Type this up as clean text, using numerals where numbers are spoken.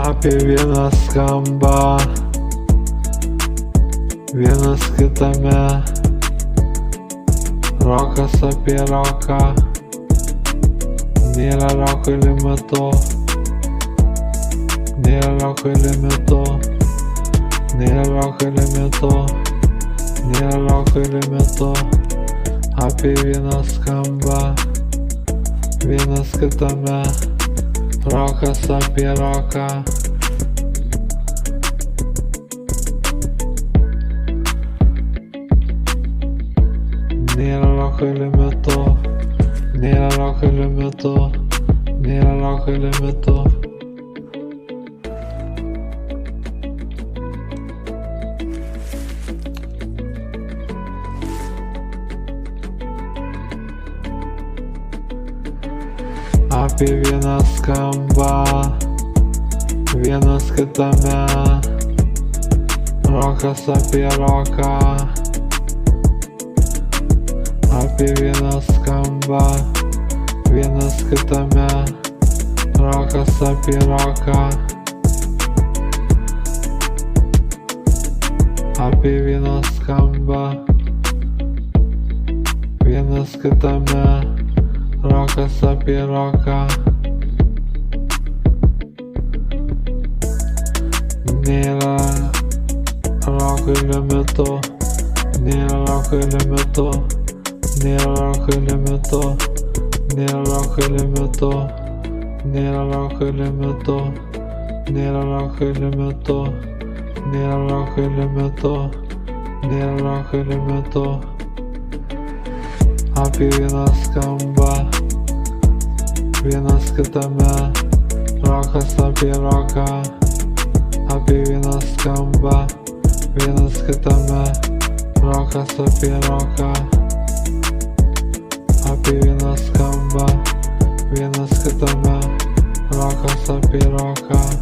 apie vieną skamba, vienas kitame, rokas apie roką, nėra roko limito, nėra roko limito, nėra roko limito, nėra roko limito, apie vieną skamba, vienas kitame, rokas apie roką. Nėra roko limito, nėra roko limito, nėra roko limito. Apie vieną skamba, vienas kitame, rokas apie roką. Apie vieną skamba, vienas kitame, rokas apie roką. Apie vieną skamba, vienas kitame, rokas apie roką. Nėra roko limito, nėra roko limito, nėra roko limito, nėra roko limito, nėra roko limito, nėra roko limito, nėra roko limito, nėra roko limito. Apie vieną skamba, vienas kitame, rokas apie roką. Apie vieną skamba, vienas kitame, rokas apie roką. Apie vieną skamba, vienas kitame, rokas apie roką.